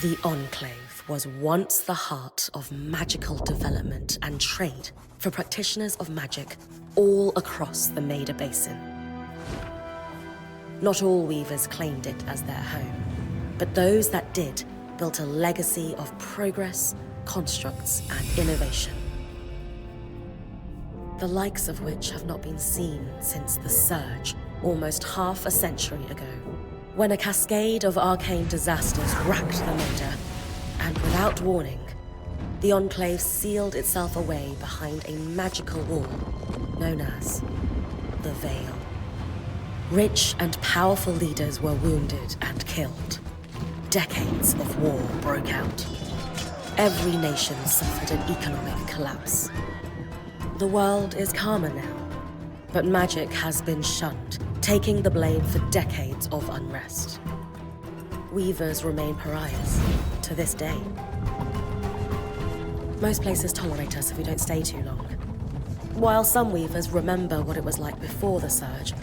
The Enclave was once the heart of magical development and trade for practitioners of magic all across the Maida Basin. Not all weavers claimed it as their home, but those that did built a legacy of progress, constructs, and innovation. The likes of which have not been seen since the Surge, almost half a century ago, when a cascade of arcane disasters racked the Maida, and without warning, the Enclave sealed itself away behind a magical wall known as the Veil. Rich and powerful leaders were wounded and killed. Decades of war broke out. Every nation suffered an economic collapse. The world is calmer now, but magic has been shunned, taking the blame for decades of unrest. Weavers remain pariahs to this day. Most places tolerate us if we don't stay too long. While some weavers remember what it was like before the Surge,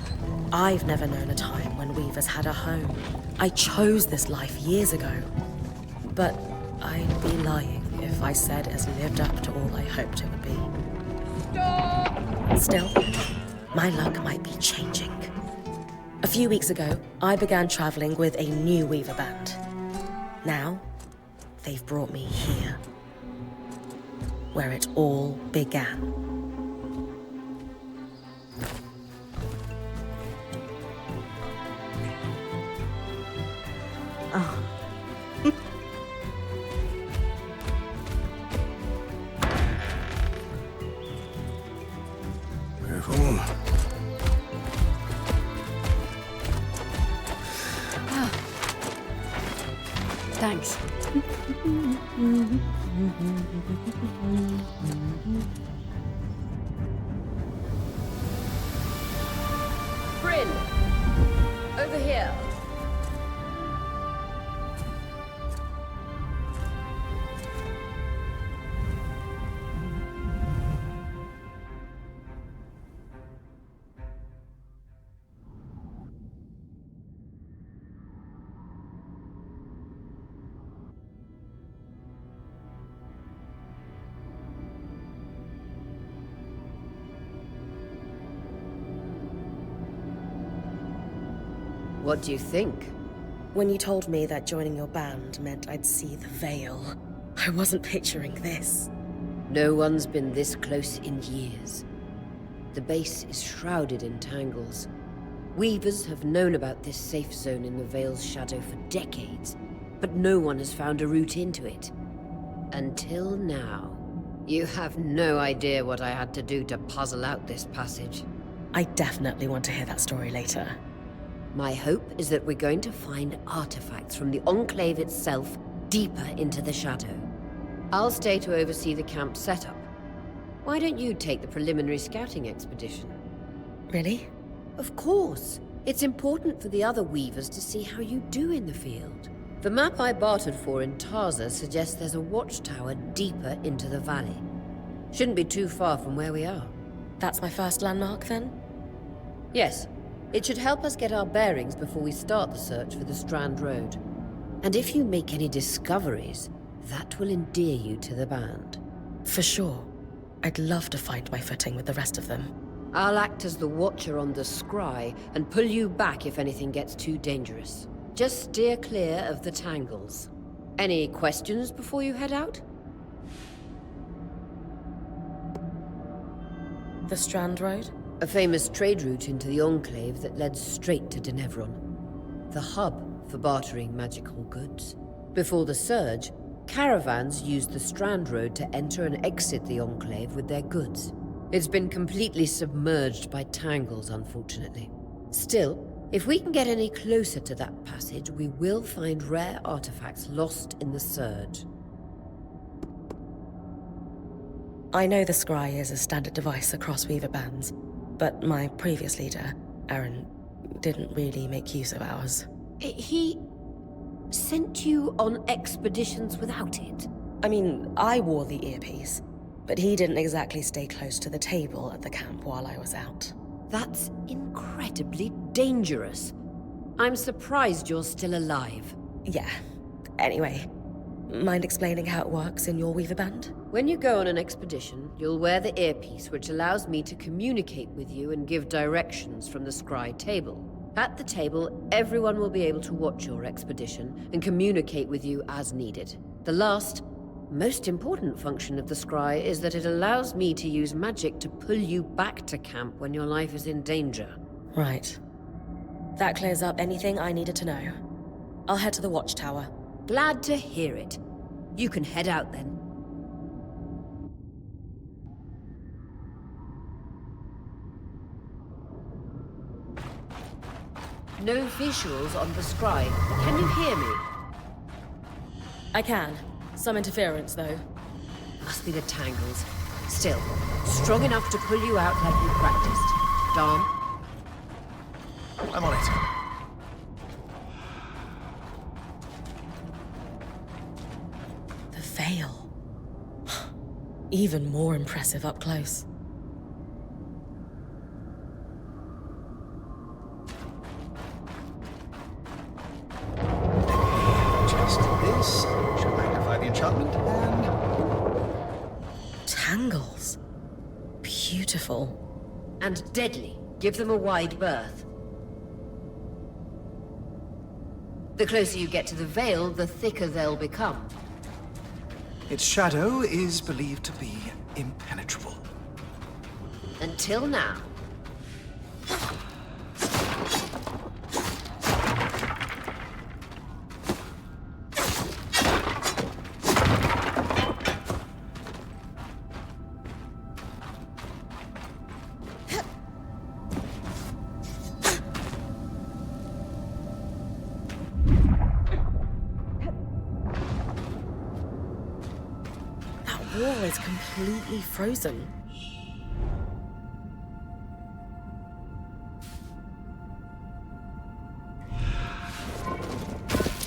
I've never known a time when weavers had a home. I chose this life years ago, but I'd be lying if I said it has lived up to all I hoped it would be. Stop! Still, my luck might be changing. A few weeks ago, I began traveling with a new weaver band. Now, they've brought me here, where it all began. Oh. Careful. Ah. Thanks. Brynn! Over here. What do you think? When you told me that joining your band meant I'd see the Veil, I wasn't picturing this. No one's been this close in years. The base is shrouded in tangles. Weavers have known about this safe zone in the Veil's shadow for decades, but no one has found a route into it. Until now. You have no idea what I had to do to puzzle out this passage. I definitely want to hear that story later. My hope is that we're going to find artifacts from the Enclave itself deeper into the shadow. I'll stay to oversee the camp setup. Why don't you take the preliminary scouting expedition? Really? Of course. It's important for the other weavers to see how you do in the field. The map I bartered for in Tarza suggests there's a watchtower deeper into the valley. Shouldn't be too far from where we are. That's my first landmark, then? Yes. It should help us get our bearings before we start the search for the Strand Road. And if you make any discoveries, that will endear you to the band. For sure. I'd love to find my footing with the rest of them. I'll act as the watcher on the scry and pull you back if anything gets too dangerous. Just steer clear of the tangles. Any questions before you head out? The Strand Road? A famous trade route into the Enclave that led straight to Denevron. The hub for bartering magical goods. Before the Surge, caravans used the Strand Road to enter and exit the Enclave with their goods. It's been completely submerged by tangles, unfortunately. Still, if we can get any closer to that passage, we will find rare artifacts lost in the Surge. I know the scry is a standard device across weaver bands, but my previous leader, Aaron, didn't really make use of ours. He sent you on expeditions without it? I mean, I wore the earpiece, but he didn't exactly stay close to the table at the camp while I was out. That's incredibly dangerous. I'm surprised you're still alive. Yeah. Anyway, Mind explaining how it works in your weaver band? When you go on an expedition, you'll wear the earpiece which allows me to communicate with you and give directions from the scry table. At the table, everyone will be able to watch your expedition and communicate with you as needed. The last, most important function of the scry is that it allows me to use magic to pull you back to camp when your life is in danger. Right. That clears up anything I needed to know. I'll head to the watchtower. Glad to hear it. You can head out then. No visuals on the scry. Can you hear me? I can. Some interference, though. Must be the tangles. Still, strong enough to pull you out like you practiced. Dom? I'm on it. The veil. Even more impressive up close. Just this should magnify the enchantment, and Tangles. Beautiful. And deadly. Give them a wide berth. The closer you get to the veil, the thicker they'll become. its shadow is believed to be impenetrable. Until now. Wall is completely frozen.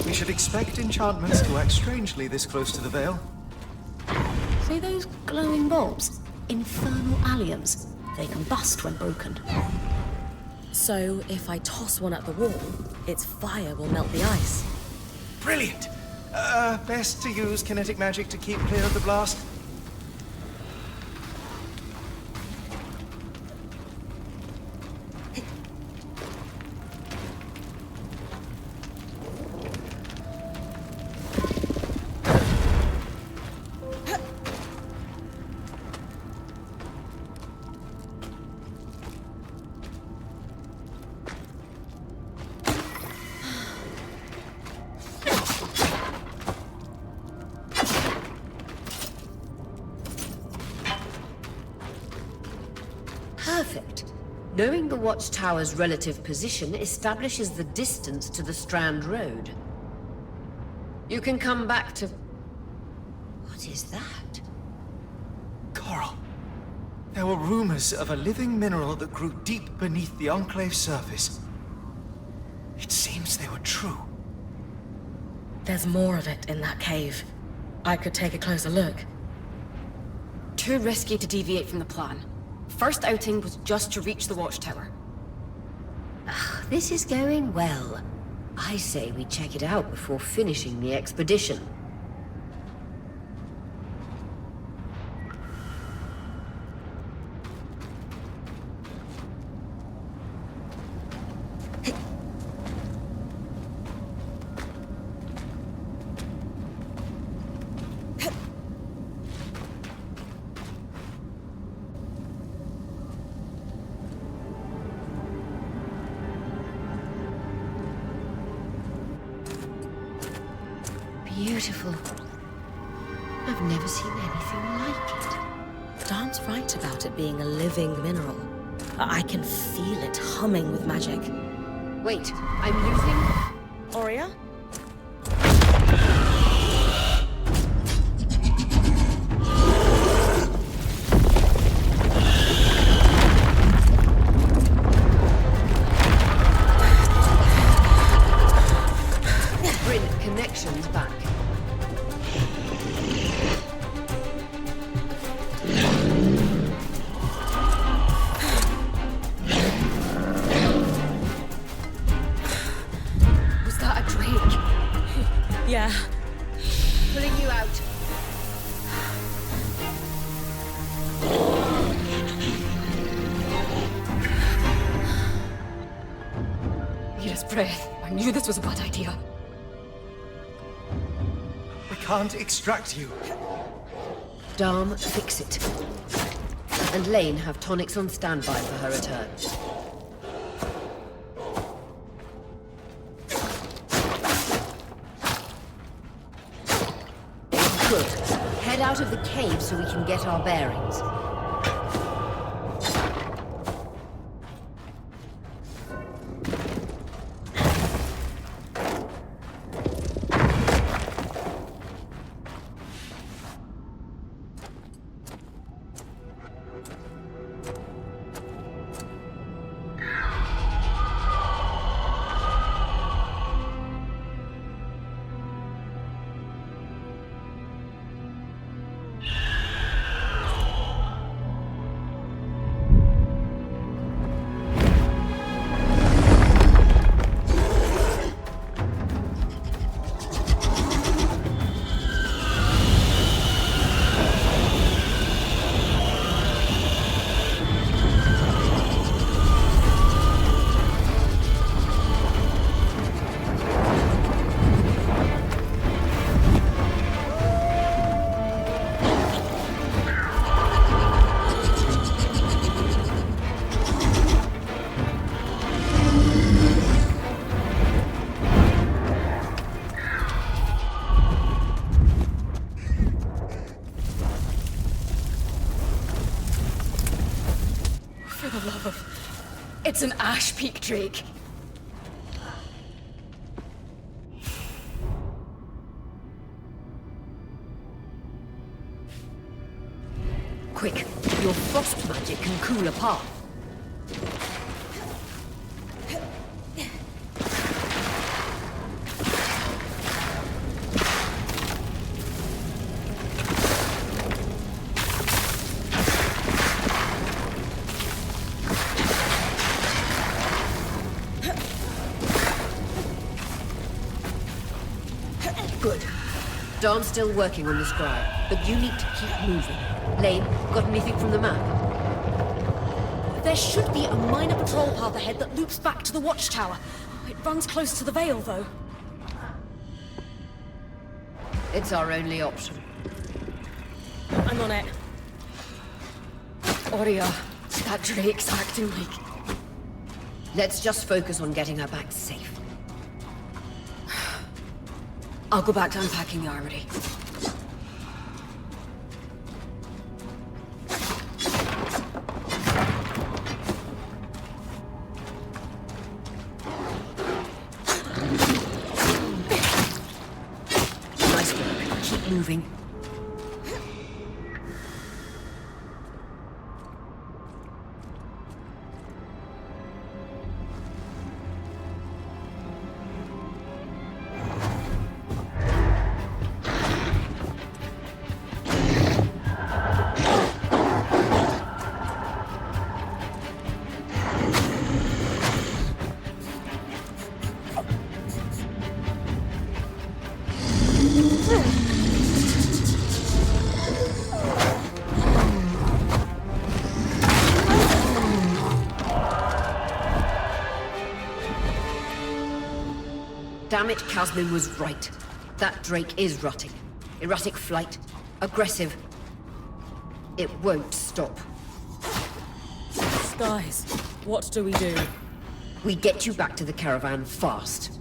We should expect enchantments to act strangely this close to the veil. See those glowing bulbs? Infernal alliums. They combust when broken. So, if I toss one at the wall, its fire will melt the ice. Brilliant! Best to use kinetic magic to keep clear of the blast. Perfect. Knowing the watchtower's relative position establishes the distance to the Strand Road. You can come back to... What is that? Coral. There were rumors of a living mineral that grew deep beneath the Enclave surface. It seems they were true. There's more of it in that cave. I could take a closer look. Too risky to deviate from the plan. First outing was just to reach the watchtower. This is going well. I say we check it out before finishing the expedition. Beautiful. I've never seen anything like it. Dan's right about it being a living mineral. I can feel it humming with magic. Wait, I'm losing... Aurea? Brynn, connections back. Was that a drain? breath. I knew this was a bad idea. We can't extract you. Darm, fix it. And Lane have tonics on standby for her return. Good. Head out of the cave so we can get our bearings. It's an ash peak drake. Quick, your frost magic can cool a path. Good. Dawn's still working on the scribe, but you need to keep moving. Lane, got anything from the map? There should be a minor patrol path ahead that loops back to the watchtower. It runs close to the Vale, though. It's our only option. I'm on it. Oria, that drake's acting like... Let's just focus on getting her back safe. I'll go back to unpacking the armory. Nice work. Keep moving. Damn it, Casmin was right. That drake is rutting. Erratic flight. Aggressive. It won't stop. Skies, what do we do? We get you back to the caravan fast.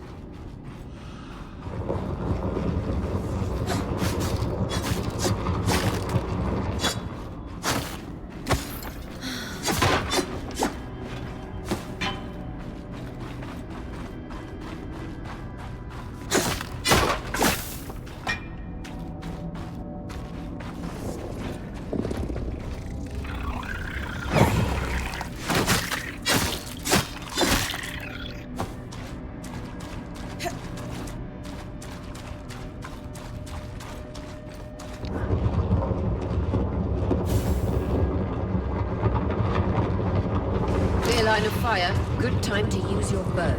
Line of fire. Good time to use your bow.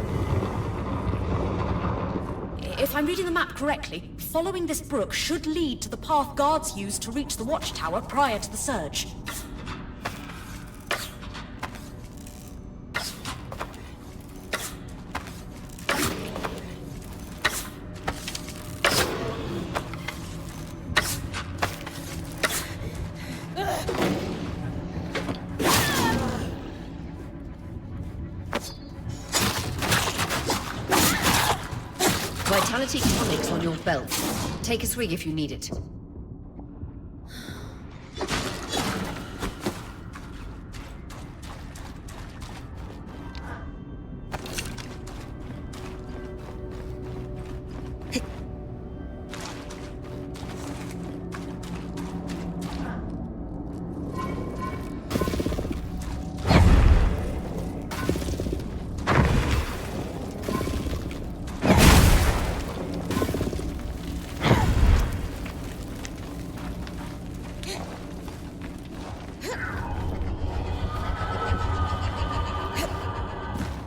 If I'm reading the map correctly, following this brook should lead to the path guards used to reach the watchtower prior to the surge. Mighty tonics on your belt. Take a swig if you need it.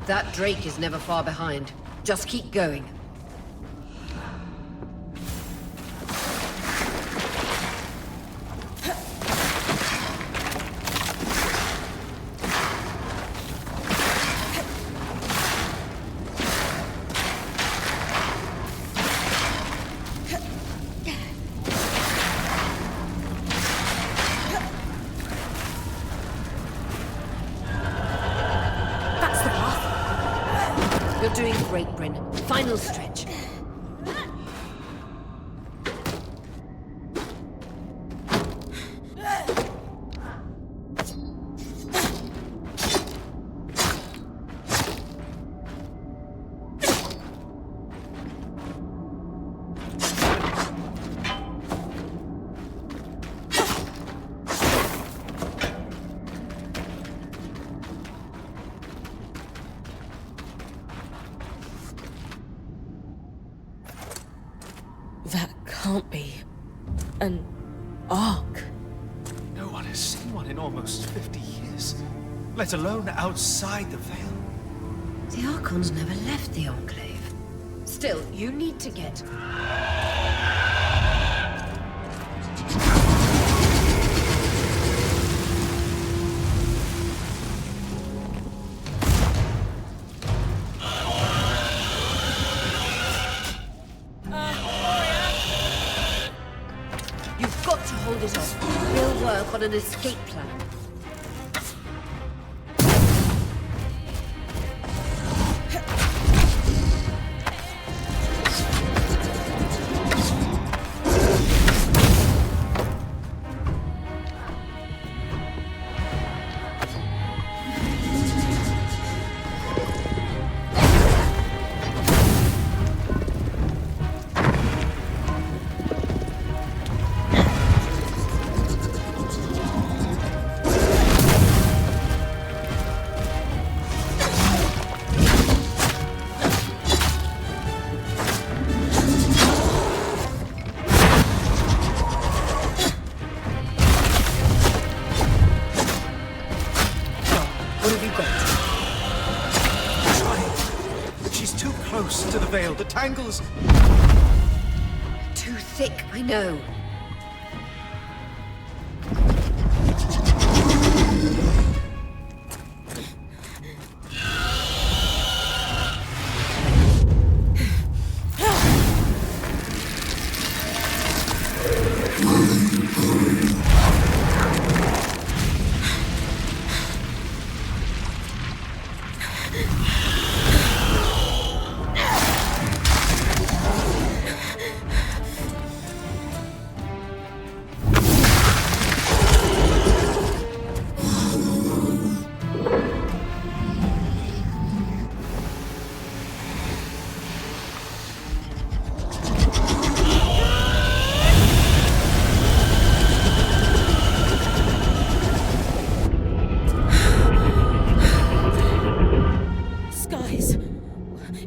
That Drake is never far behind. Just keep going. You're doing great, Brynn. Final stretch. That can't be an ark. No one has seen one in almost 50 years, let alone outside the Veil. The Archons never left the Enclave. Still, you need to get... You've got to hold it off. We'll work on an escape plan. To the Veil, the tangles... Too thick, I know.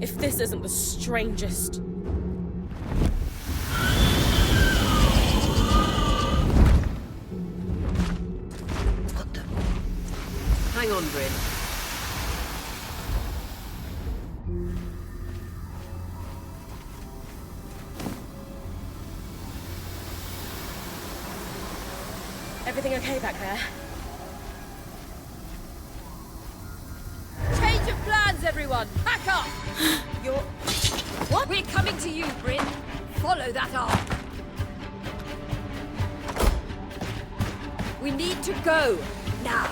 If this isn't the strangest... What the... Hang on, Brynn. Everything okay back there? Change of plans, everyone! Pack up! You're... What? We're coming to you, Brynn. Follow that arc. We need to go. Now.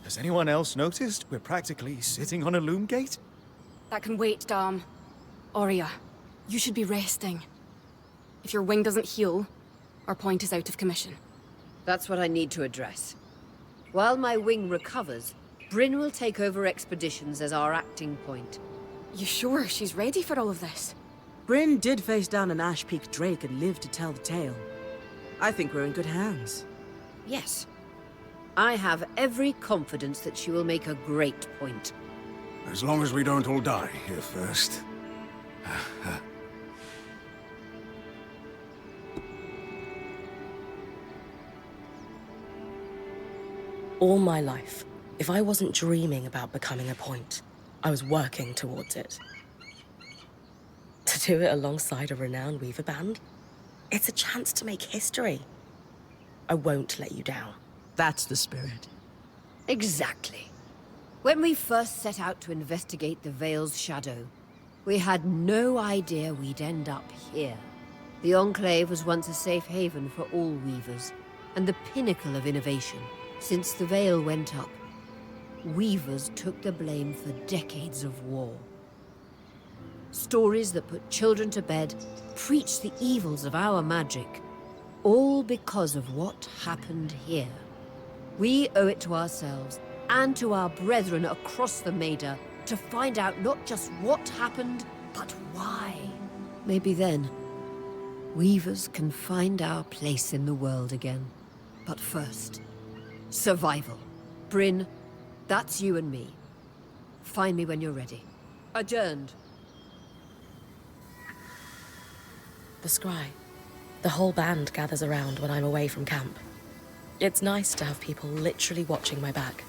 Has anyone else noticed we're practically sitting on a Loomgate? That can wait, Dom. Aurea, you should be resting. If your wing doesn't heal, our point is out of commission. That's what I need to address. While my wing recovers, Brynn will take over expeditions as our acting point. You sure she's ready for all of this? Brynn did face down an Ash Peak Drake and lived to tell the tale. I think we're in good hands. Yes. I have every confidence that she will make a great point. As long as we don't all die here first. All my life, if I wasn't dreaming about becoming a point, I was working towards it. To do it alongside a renowned weaver band, it's a chance to make history. I won't let you down. That's the spirit. Exactly. When we first set out to investigate the Veil's shadow, we had no idea we'd end up here. The Enclave was once a safe haven for all weavers, and the pinnacle of innovation. Since the Veil went up, weavers took the blame for decades of war. Stories that put children to bed, preached the evils of our magic, all because of what happened here. We owe it to ourselves and to our brethren across the Maida to find out not just what happened, but why. Maybe then, weavers can find our place in the world again. But first, survival. Brynn, that's you and me. Find me when you're ready. Adjourned. The scry. The whole band gathers around when I'm away from camp. It's nice to have people literally watching my back.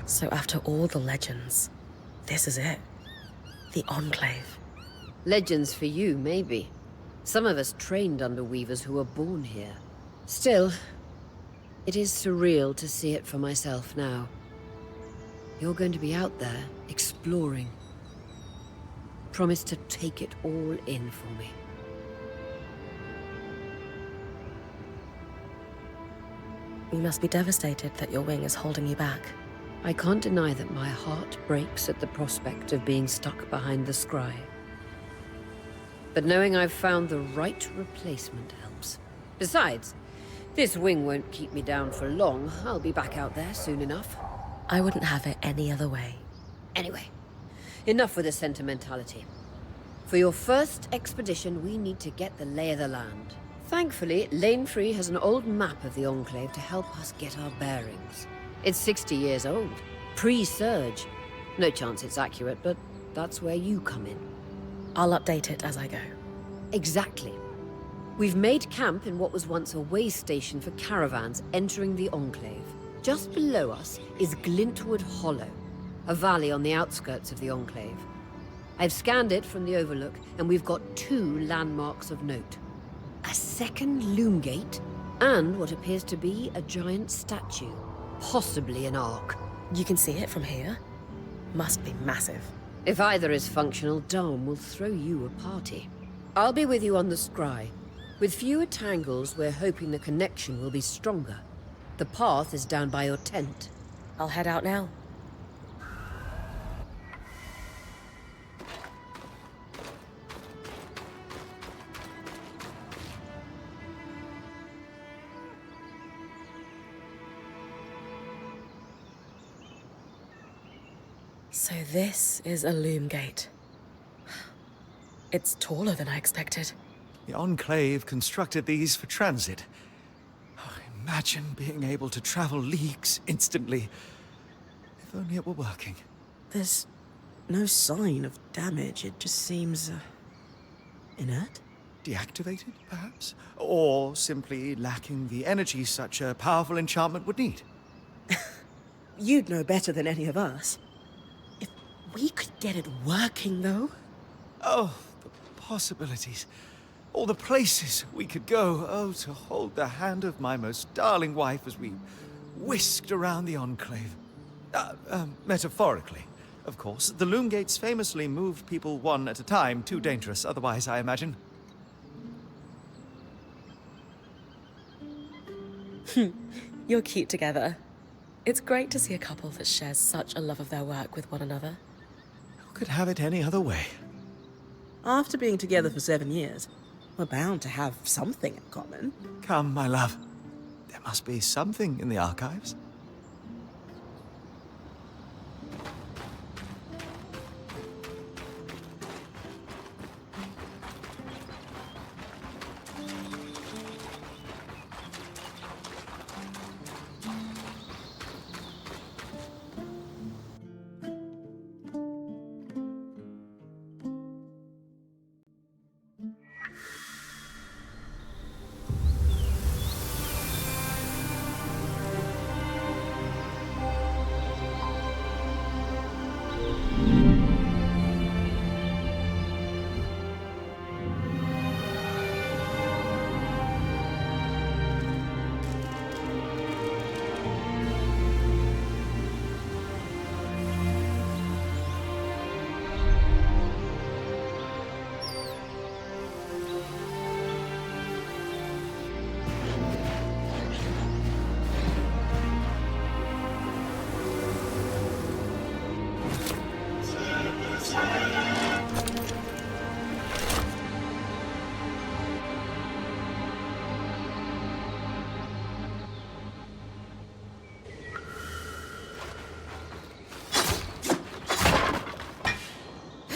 So after all the legends, this is it. The Enclave. Legends for you, maybe. Some of us trained under weavers who were born here. Still, it is surreal to see it for myself now. You're going to be out there, exploring. Promise to take it all in for me. You must be devastated that your wing is holding you back. I can't deny that my heart breaks at the prospect of being stuck behind the scry. But knowing I've found the right replacement helps. Besides, this wing won't keep me down for long. I'll be back out there soon enough. I wouldn't have it any other way. Anyway, enough with the sentimentality. For your first expedition, we need to get the lay of the land. Thankfully, Lane Free has an old map of the Enclave to help us get our bearings. It's 60 years old. Pre-Surge. No chance it's accurate, but that's where you come in. I'll update it as I go. Exactly. We've made camp in what was once a way station for caravans entering the Enclave. Just below us is Glintwood Hollow, a valley on the outskirts of the Enclave. I've scanned it from the Overlook, and we've got 2 landmarks of note. A second Loomgate, and what appears to be a giant statue. Possibly an ark. You can see it from here? Must be massive. If either is functional, Dom will throw you a party. I'll be with you on the scry. With fewer tangles, we're hoping the connection will be stronger. The path is down by your tent. I'll head out now. So this is a Loomgate. It's taller than I expected. The Enclave constructed these for transit. Oh, imagine being able to travel leagues instantly. If only it were working. There's no sign of damage. It just seems, inert. deactivated, perhaps? Or simply lacking the energy such a powerful enchantment would need? You'd know better than any of us. If we could get it working, though. Oh, the possibilities. All the places we could go. Oh, to hold the hand of my most darling wife as we whisked around the Enclave. Metaphorically, of course. The Loomgates famously move people one at a time. Too dangerous otherwise, I imagine. You're cute together. It's great to see a couple that shares such a love of their work with one another. Who could have it any other way? After being together for 7 years, we're bound to have something in common. Come, my love. There must be something in the archives.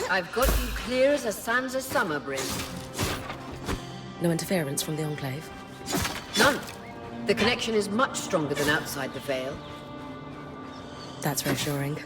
I've got you clear as a sands of summer, Brynn. No interference from the Enclave? None. The connection is much stronger than outside the Veil. That's reassuring.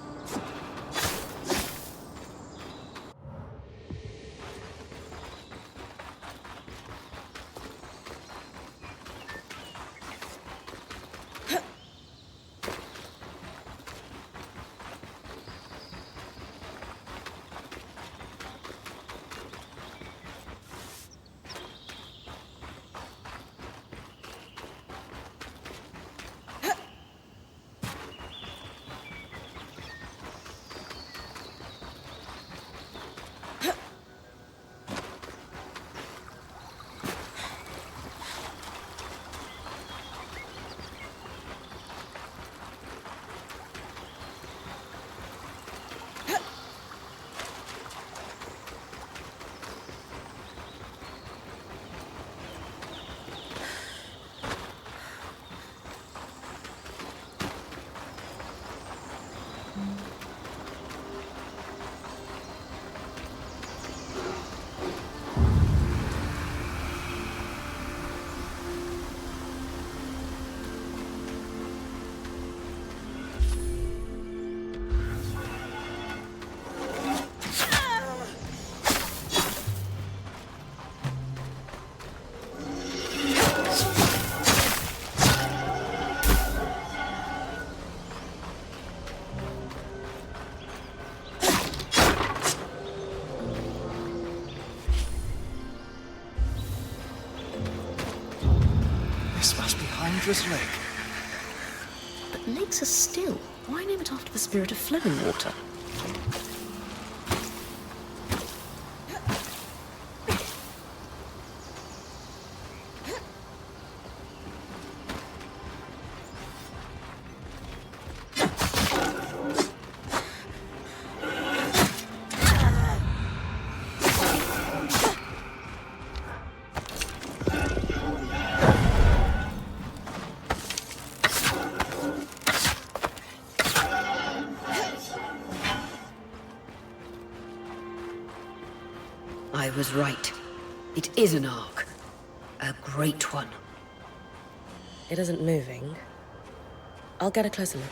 Lake. But lakes are still. Why name it after the spirit of flowing water? I was right. It is an ark. A great one. It isn't moving. I'll get a closer look.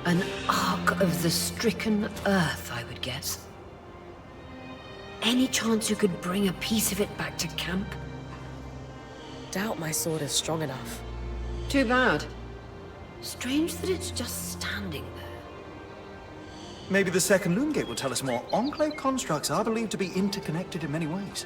An ark of the stricken earth, I would guess. Any chance you could bring a piece of it back to camp? Doubt my sword is strong enough. Too bad. Strange that it's just standing there. Maybe the second Loomgate will tell us more. Enclave constructs are believed to be interconnected in many ways.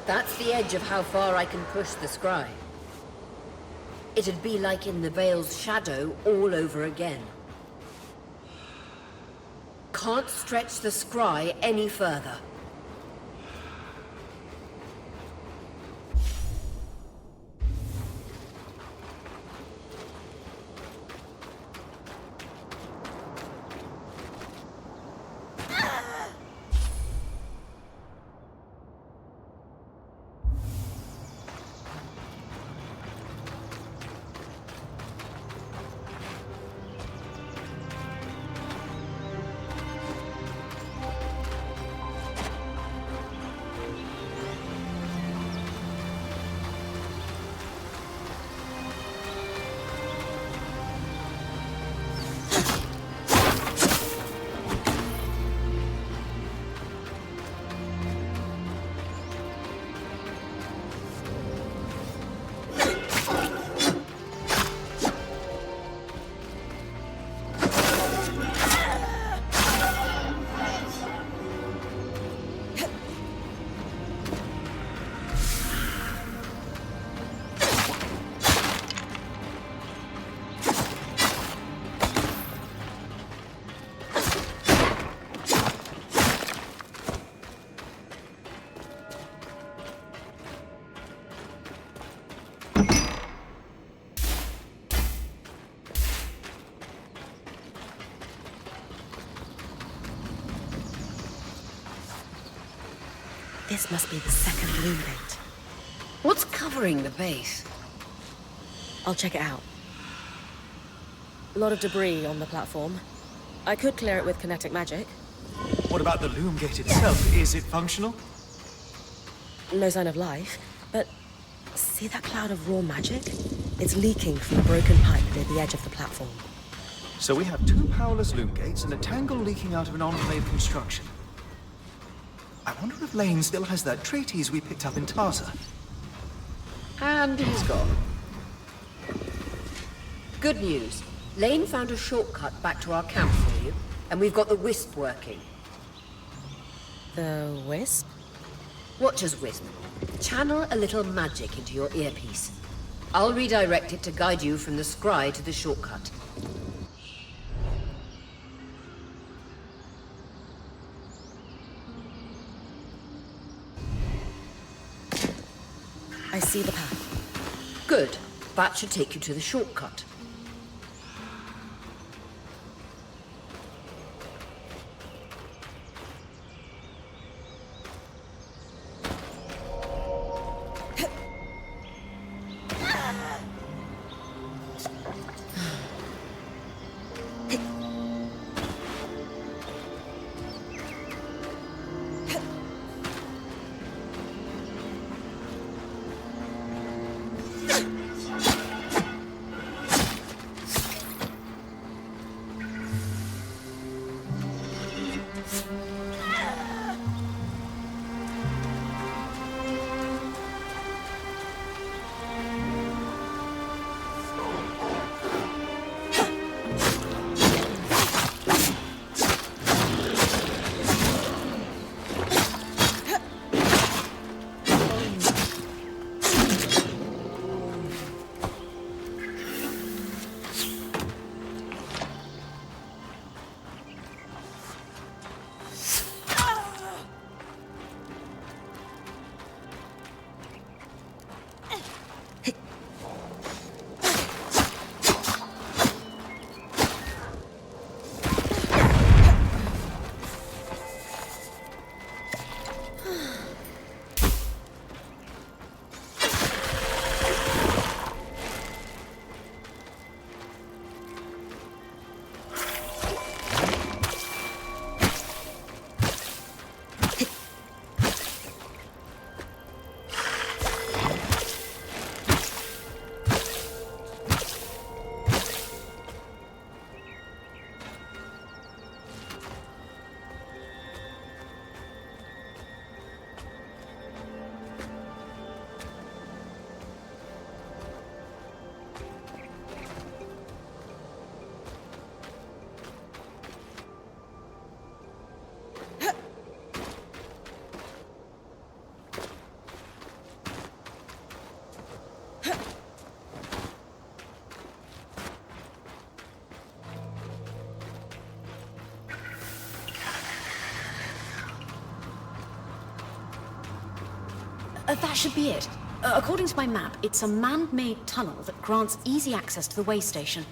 That's the edge of how far I can push the scry. It'd be like in the Veil's shadow all over again. Can't stretch the scry any further. This must be the second Loomgate. What's covering the base? I'll check it out. A lot of debris on the platform. I could clear it with kinetic magic. What about the Loomgate itself? Is it functional? No sign of life, but see that cloud of raw magic? It's leaking from a broken pipe near the edge of the platform. So we have two powerless Loomgates and a tangle leaking out of an Enclave construction. I wonder if Lane still has that treatise we picked up in Tarsa. And he's gone. Good news. Lane found a shortcut back to our camp for you, and we've got the Wisp working. The Wisp? Watch as Wisp. Channel a little magic into your earpiece. I'll redirect it to guide you from the scry to the shortcut. see the path. Good. That should take you to the shortcut. That should be it. According to my map, it's a man-made tunnel that grants easy access to the way station.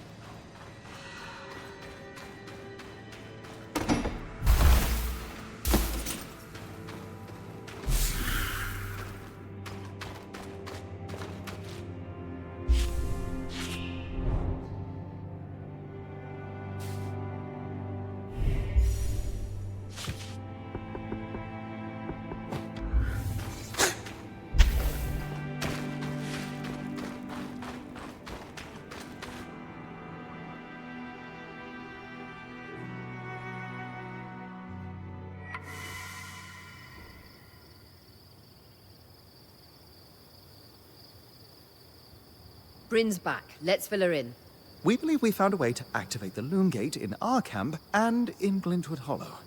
Brynn's back. Let's fill her in. We believe we found a way to activate the Loomgate in our camp and in Glintwood Hollow.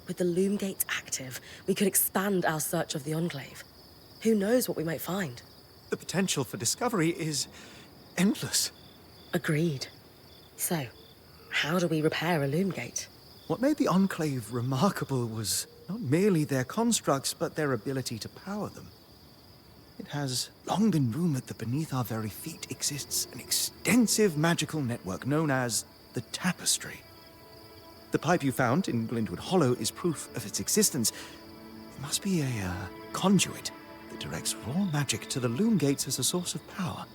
With the Loomgate active, we could expand our search of the Enclave. Who knows what we might find? The potential for discovery is endless. Agreed. So, how do we repair a Loomgate? What made the Enclave remarkable was not merely their constructs, but their ability to power them. It has long been rumored that beneath our very feet exists an extensive magical network known as the Tapestry. The pipe you found in Glintwood Hollow is proof of its existence. It must be a conduit that directs raw magic to the Loomgates as a source of power.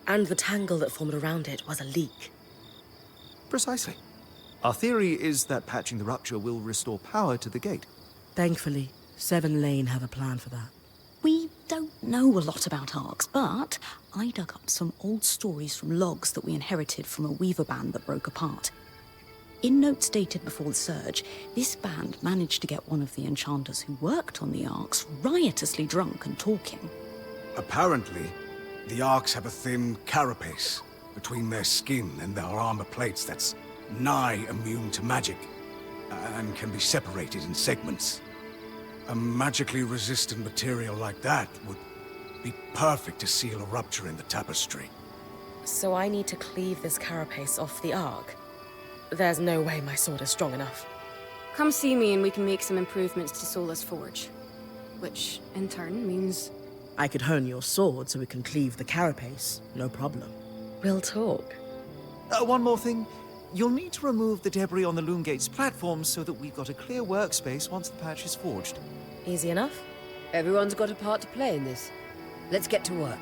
And the tangle that formed around it was a leak. Precisely. Our theory is that patching the rupture will restore power to the gate. Thankfully, Seven Lane have a plan for that. We don't know a lot about arcs, but I dug up some old stories from logs that we inherited from a weaver band that broke apart. In notes dated before the Surge, this band managed to get one of the enchanters who worked on the arcs riotously drunk and talking. Apparently, the arcs have a thin carapace between their skin and their armor plates that's nigh immune to magic, and can be separated in segments. A magically resistant material like that would be perfect to seal a rupture in the tapestry. So I need to cleave this carapace off the arc? There's no way my sword is strong enough. Come see me and we can make some improvements to Sola's forge. Which, in turn, means... I could hone your sword so we can cleave the carapace, no problem. We'll talk. One more thing. You'll need to remove the debris on the Loomgate's platform so that we've got a clear workspace once the patch is forged. Easy enough? Everyone's got a part to play in this. Let's get to work.